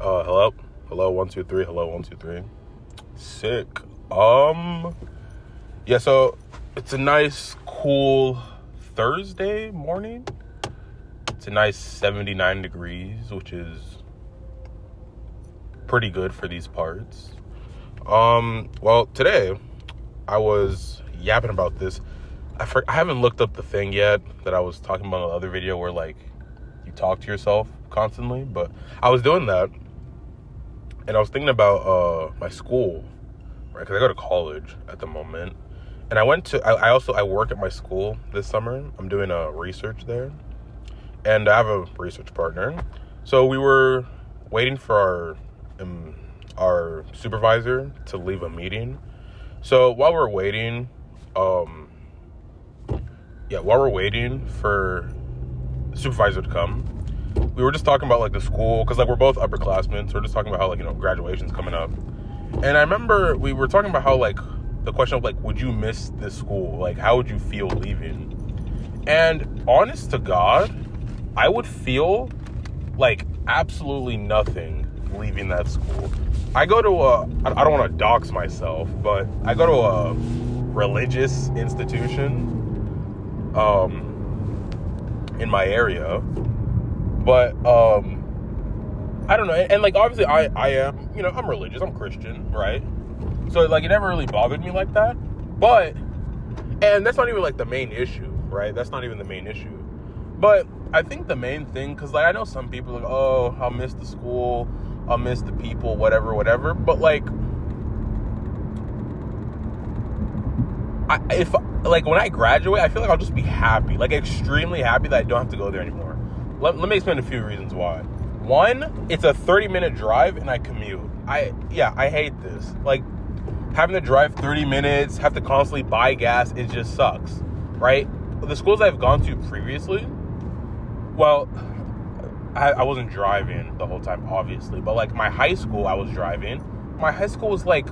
Hello? Hello, 1, 2, 3. Hello, 1, 2, 3. Sick. Yeah, so it's a nice, cool Thursday morning. It's a nice 79 degrees, which is pretty good for these parts. Well, today I was yapping about this. I haven't looked up the thing yet that I was talking about in the other video where, like, you talk to yourself constantly, but I was doing that. And I was thinking about my school, right? Because I go to college at the moment. And I work at my school this summer. I'm doing research there. And I have a research partner. So we were waiting for our supervisor to leave a meeting. So while we're waiting for the supervisor to come, we were just talking about, like, the school, because, like, we're both upperclassmen, so we're just talking about how, like, graduation's coming up. And I remember we were talking about how, like, the question of, like, would you miss this school? Like, how would you feel leaving? And honest to God, I would feel like absolutely nothing leaving that school. I go to I don't want to dox myself, but I go to a religious institution in my area. But, I don't know. And, like, obviously I am, I'm religious. I'm Christian, right? So, like, it never really bothered me like that. But, and that's not even, like, the main issue, right? That's not even the main issue. But I think the main thing, because, like, I know some people are like, oh, I'll miss the school. I'll miss the people, whatever. But, like, when I graduate, I feel like I'll just be happy. Like, extremely happy that I don't have to go there anymore. Let me explain a few reasons why. One, it's a 30-minute drive and I commute. I hate this. Like, having to drive 30 minutes, have to constantly buy gas, it just sucks, right? The schools I've gone to previously, well, I wasn't driving the whole time, obviously, but, like, my high school, I was driving. My high school was, like,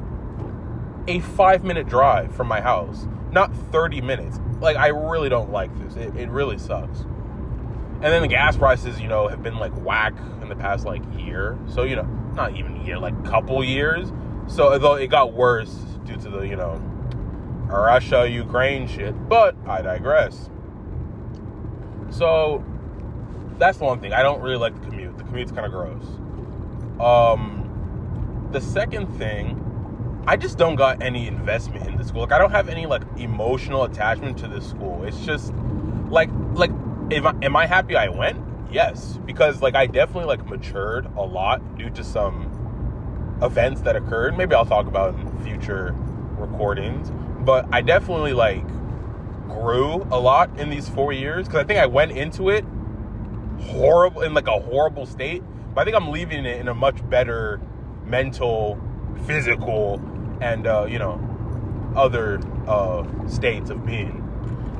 a 5-minute drive from my house, not 30 minutes. Like, I really don't like this. It really sucks. And then the gas prices, have been, like, whack in the past, like, year. So, not even a year, like, couple years. So, although it got worse due to the, Russia-Ukraine shit. But I digress. So, that's the one thing. I don't really like the commute. The commute's kind of gross. The second thing, I just don't got any investment in the school. Like, I don't have any, like, emotional attachment to this school. It's just, like... Am I happy I went? Yes, because, like, I definitely, like, matured a lot due to some events that occurred. Maybe I'll talk about in future recordings, but I definitely, like, grew a lot in these 4 years, because I think I went into it in, like, a horrible state, but I think I'm leaving it in a much better mental, physical, and, other states of being.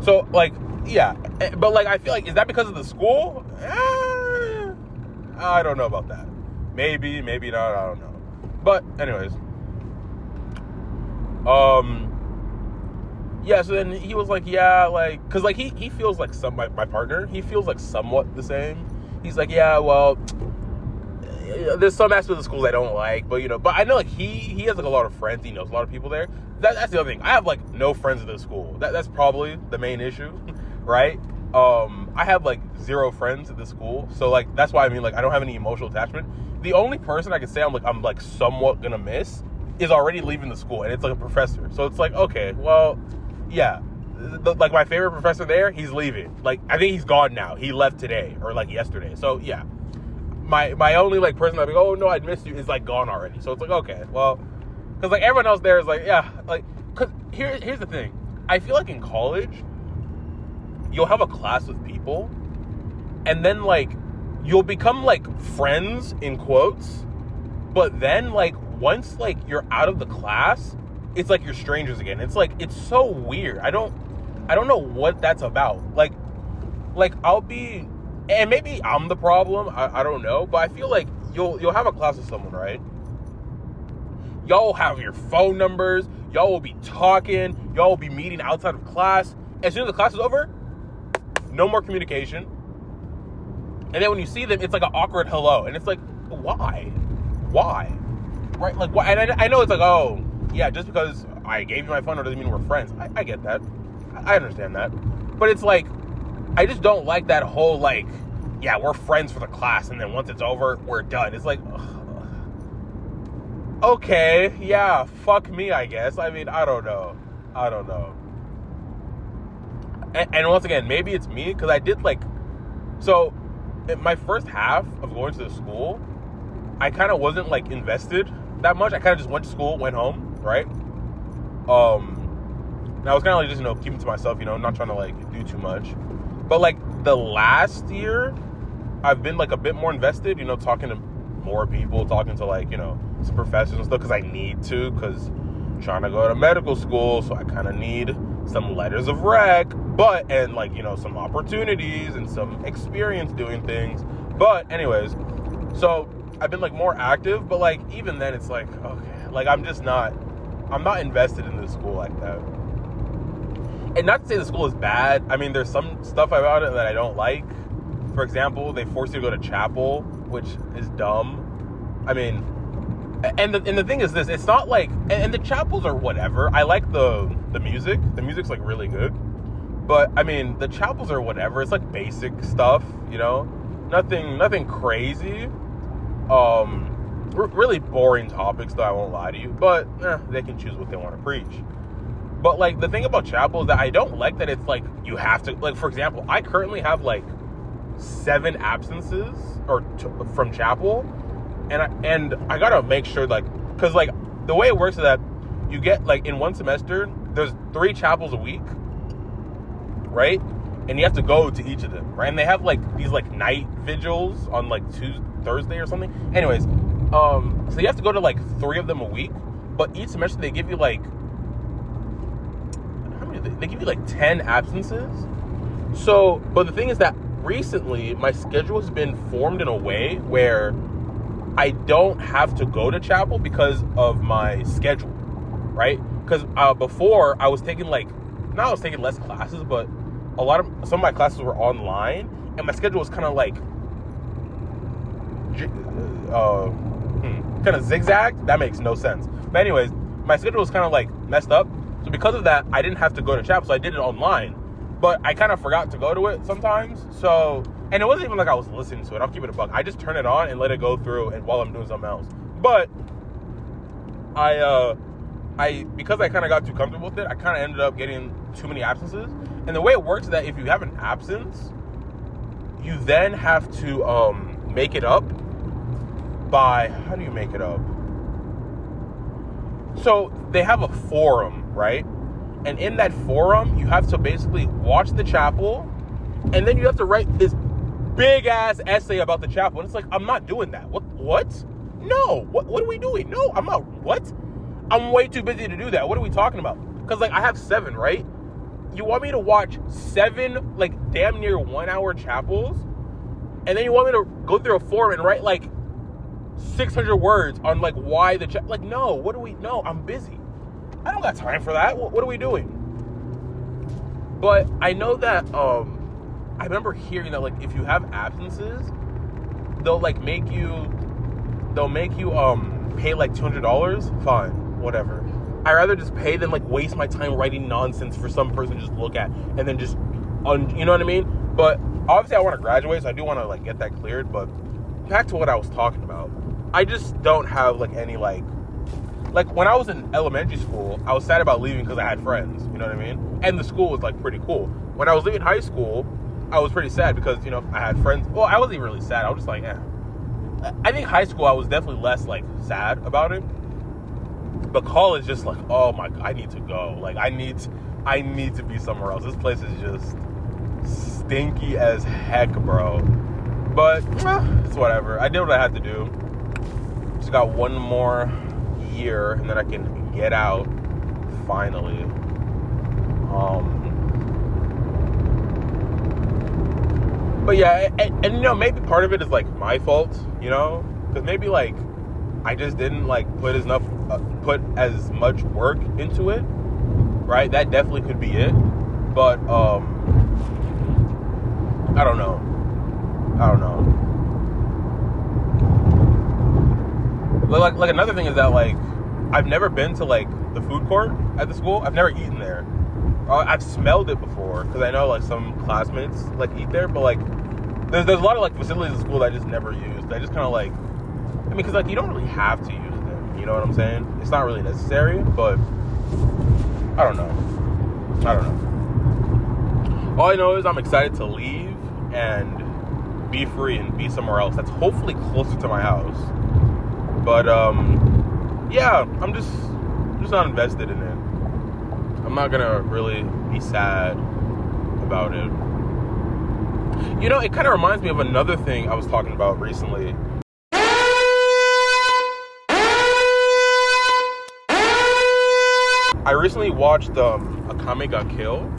So, like, yeah, but, like, I feel like, is that because of the school? I don't know about that. Maybe not, I don't know. But, anyways. Yeah, so then he was like, yeah, like, because, like, he feels like my partner, he feels like somewhat the same. He's like, yeah, well, there's some aspects of the schools I don't like, but, but I know, like, he has, like, a lot of friends, he knows a lot of people there. That's the other thing. I have, like, no friends at the school. That's probably the main issue. Right? I have, like, 0 friends at this school. So, like, that's why, I mean, like, I don't have any emotional attachment. The only person I can say I'm like somewhat gonna miss is already leaving the school, and it's, like, a professor. So it's like, okay, well, yeah. Like, my favorite professor there, he's leaving. Like, I think he's gone now. He left today, or, like, yesterday. So, yeah. My only, like, person I'd be like, oh, no, I'd miss you, is, like, gone already. So it's like, okay, well, because, like, everyone else there is like, yeah, like, because here's the thing. I feel like in college, you'll have a class with people, and then, like, you'll become, like, friends, in quotes, but then, like, once, like, you're out of the class, it's like you're strangers again. It's, like, it's so weird. I don't know what that's about. Like, I'll be, and maybe I'm the problem, I don't know, but I feel like you'll have a class with someone, right? Y'all will have your phone numbers, y'all will be talking, y'all will be meeting outside of class. As soon as the class is over, no more communication. And then when you see them, it's like an awkward hello. And it's like, why? why? Right? Like, why? And I know it's like, oh, yeah, just because I gave you my phone number doesn't mean we're friends. I get that. I understand that. But it's like, I just don't like that whole, like, yeah, we're friends for the class, and then once it's over, we're done. It's like, ugh. Okay, yeah, fuck me, I guess. I mean, I don't know. And once again, maybe it's me, because I did, like, so, in my first half of going to the school, I kind of wasn't, like, invested that much. I kind of just went to school, went home, right? And I was kind of like just, keeping to myself, not trying to, like, do too much. But, like, the last year, I've been, like, a bit more invested, talking to more people, talking to, like, some professors and stuff, because I need to, because I'm trying to go to medical school, so I kind of need some letters of rec, and, like, some opportunities and some experience doing things. But, anyways, so I've been, like, more active, but, like, even then, it's like, okay, like, I'm not invested in this school like that. And not to say the school is bad. I mean, there's some stuff about it that I don't like. For example, they force you to go to chapel, which is dumb. I mean, and the thing is this, it's not like, and the chapels are whatever. I like the music. The music's, like, really good. But, I mean, the chapels are whatever. It's, like, basic stuff, Nothing crazy. Really boring topics, though, I won't lie to you. But, they can choose what they want to preach. But, like, the thing about chapel is that I don't like that it's, like, you have to, like, for example, I currently have, like, 7 absences from chapel, and I gotta make sure, like, because, like, the way it works is that you get, like, in one semester, there's 3 chapels a week, right? And you have to go to each of them, right? And they have, like, these, like, night vigils on, like, Thursday or something. Anyways, so you have to go to, like, 3 of them a week, but each semester they give you, like, they give you, like, 10 absences. So, but the thing is that recently my schedule has been formed in a way where I don't have to go to chapel because of my schedule, right? Because before I was taking, like, not I was taking less classes, but some of my classes were online, and my schedule was kind of like kind of zigzagged. That makes no sense. But anyways, my schedule was kind of, like, messed up. So because of that, I didn't have to go to chapel, so I did it online. But I kind of forgot to go to it sometimes. So, and it wasn't even like I was listening to it. I'll keep it a buck. I just turn it on and let it go through, and while I'm doing something else. But because I kind of got too comfortable with it, I kind of ended up getting too many absences. And the way it works is that if you have an absence, you then have to make it up by, how do you make it up? So they have a forum, right? And in that forum, you have to basically watch the chapel, and then you have to write this big ass essay about the chapel. And it's like, I'm not doing that. What? No. What are we doing? No, I'm not. What? I'm way too busy to do that. What are we talking about? Because, like, I have 7, right? You want me to watch 7, like, damn near 1 hour chapels, and then you want me to go through a forum and write, like, 600 words on, like, why the like, no, no, I'm busy. I don't got time for that. What are we doing? But I know that, I remember hearing that, like, if you have absences, they'll make you pay, like, $200. Fine, whatever. I'd rather just pay than, like, waste my time writing nonsense for some person to just look at and then just, you know what I mean? But obviously I want to graduate, so I do want to, like, get that cleared. But back to what I was talking about. I just don't have, like, any, like, when I was in elementary school, I was sad about leaving because I had friends, you know what I mean? And the school was, like, pretty cool. When I was leaving high school, I was pretty sad because, I had friends. Well, I wasn't even really sad. I was just like, I think high school, I was definitely less, like, sad about it. But college, just like, oh my, I need to go. Like, I need to be somewhere else. This place is just stinky as heck, bro. But, it's whatever. I did what I had to do. Just got 1 more year, and then I can get out, finally. But yeah, and maybe part of it is, like, my fault, because maybe, like, I just didn't, like, put as much work into it, right? That definitely could be it. But I don't know. Like another thing is that like I've never been to like the food court at the school. I've never eaten there. I've smelled it before because I know like some classmates like eat there, but like there's a lot of like facilities at school that I just never used. I just kind of like, I mean, because like you don't really have to use them. You know what I'm saying? It's not really necessary, but I don't know. All I know is I'm excited to leave and be free and be somewhere else that's hopefully closer to my house. But yeah, I'm just not invested in it. I'm not gonna really be sad about it. You know, it kind of reminds me of another thing I was talking about recently. I recently watched Akame ga Kill,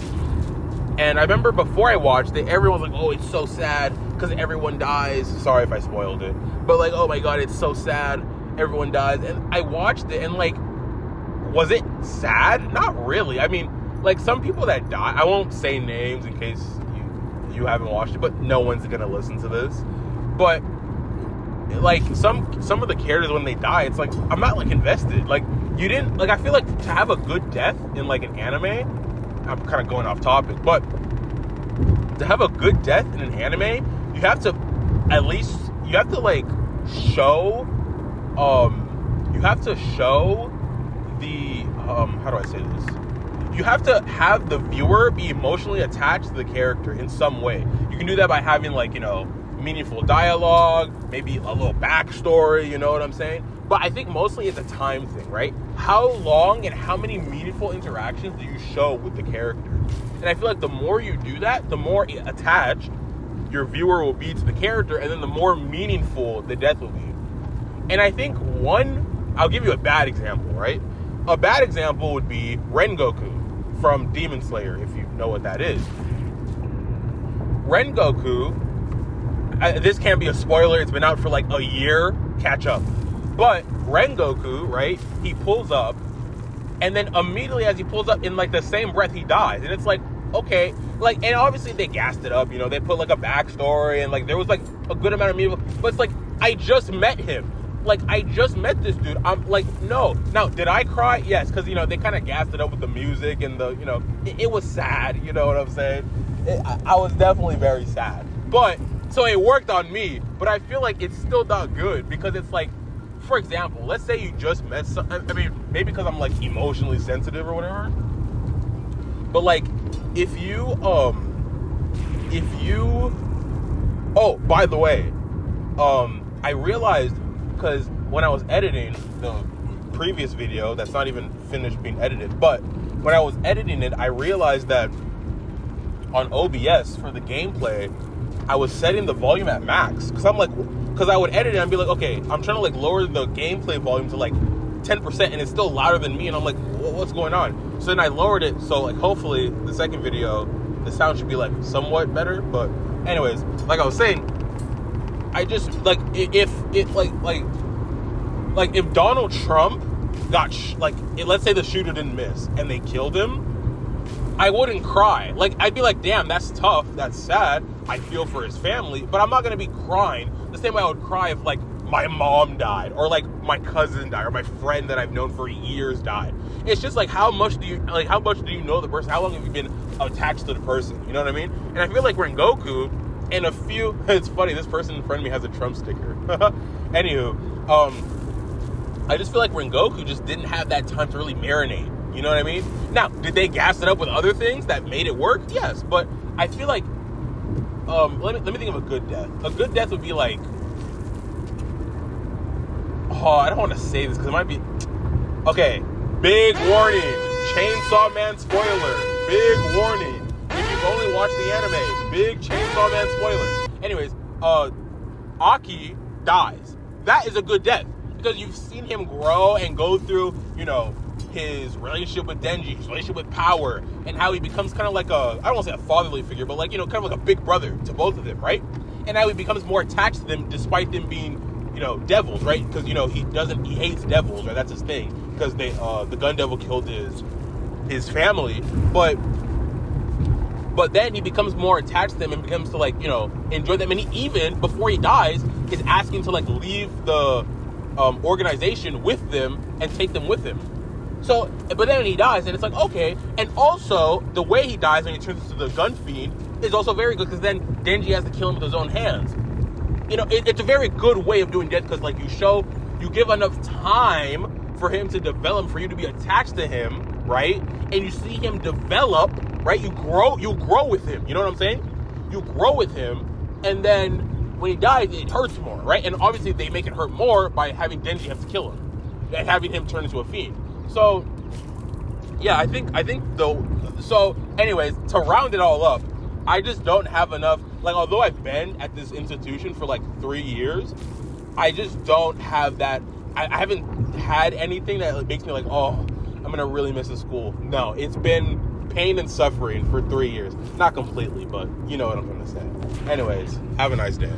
and I remember before I watched it, everyone was like, "Oh, it's so sad because everyone dies." Sorry if I spoiled it, but like, "Oh my god, it's so sad, everyone dies." And I watched it, and like, was it sad? Not really. I mean, like some people that die, I won't say names in case you haven't watched it, but no one's gonna listen to this. But like some of the characters when they die, it's like I'm not like invested. Like you didn't like. I feel like to have a good death in like an anime, I'm kind of going off topic, but to have a good death in an anime, you have to at least like show the how do I say this? You have to have the viewer be emotionally attached to the character in some way. You can do that by having like, you know, meaningful dialogue, maybe a little backstory, you know what I'm saying? But I think mostly it's a time thing, right? How long and how many meaningful interactions do you show with the character? And I feel like the more you do that, the more attached your viewer will be to the character, and then the more meaningful the death will be. And I think I'll give you a bad example, right? A bad example would be Rengoku from Demon Slayer, if you know what that is. Rengoku, this can't be a spoiler, it's been out for like a year, catch up. But Rengoku, right, he pulls up, and then immediately as he pulls up, in like the same breath, he dies. And it's like, okay, like, and obviously they gassed it up, you know, they put like a backstory, and like there was like a good amount of meaningful, but it's like, I just met him. Like, I just met this dude. I'm like, no. Now, did I cry? Yes, because, you know, they kind of gassed it up with the music and the, you know, it was sad, you know what I'm saying? I was definitely very sad. But, so it worked on me, but I feel like it's still not good because it's like, for example, let's say you just met I mean, maybe because I'm, like, emotionally sensitive or whatever, but, like, if you, oh, by the way, I realized, because when I was editing the previous video that's not even finished being edited, but when I was editing it, I realized that on OBS for the gameplay, I was setting the volume at max, because I would edit it and be like, okay, I'm trying to like lower the gameplay volume to like 10%, and it's still louder than me, and I'm like, what's going on? So then I lowered it, so like hopefully the second video the sound should be like somewhat better. But anyways, like I was saying, I just like if Donald Trump got let's say the shooter didn't miss and they killed him, I wouldn't cry. Like, I'd be like, damn, that's tough, that's sad, I feel for his family, but I'm not gonna be crying the same way I would cry if like my mom died, or like my cousin died, or my friend that I've known for years died. It's just like, how much do you know the person? How long have you been attached to the person? You know what I mean? And I feel like Rengoku and it's funny, this person in front of me has a Trump sticker. Anywho, I just feel like Rengoku just didn't have that time to really marinate. You know what I mean? Now, did they gas it up with other things that made it work? Yes, but I feel like, let me think of a good death. A good death would be like, I don't want to say this because it might be, okay, big warning, Chainsaw Man spoiler, big warning. If you've only watched the anime, big Chainsaw Man spoiler. Anyways, Aki dies. That is a good death because you've seen him grow and go through, you know, his relationship with Denji, his relationship with Power, and how he becomes kind of like I don't want to say a fatherly figure, but like, you know, kind of like a big brother to both of them, right? And how he becomes more attached to them despite them being, you know, devils, right? Because, you know, he hates devils, right? That's his thing. Because the Gun Devil killed his family, but then he becomes more attached to them and becomes to, like, you know, enjoy them. And he, even before he dies, is asking to like leave the organization with them and take them with him. So, but then he dies, and it's like, okay. And also, the way he dies when he turns into the gun fiend is also very good, because then Denji has to kill him with his own hands. You know, it's a very good way of doing death, because like you give enough time for him to develop, for you to be attached to him, right? And you see him develop, right? You grow with him. You know what I'm saying? You grow with him, and then when he dies, it hurts more, right? And obviously they make it hurt more by having Denji have to kill him and having him turn into a fiend. So, yeah, I think though. So, anyways, to round it all up, I just don't have enough. Like, although I've been at this institution for like 3 years, I just don't have that. I haven't had anything that makes me like, oh, I'm gonna really miss the school. No, it's been pain and suffering for 3 years. Not completely, but you know what I'm gonna say. Anyways, have a nice day.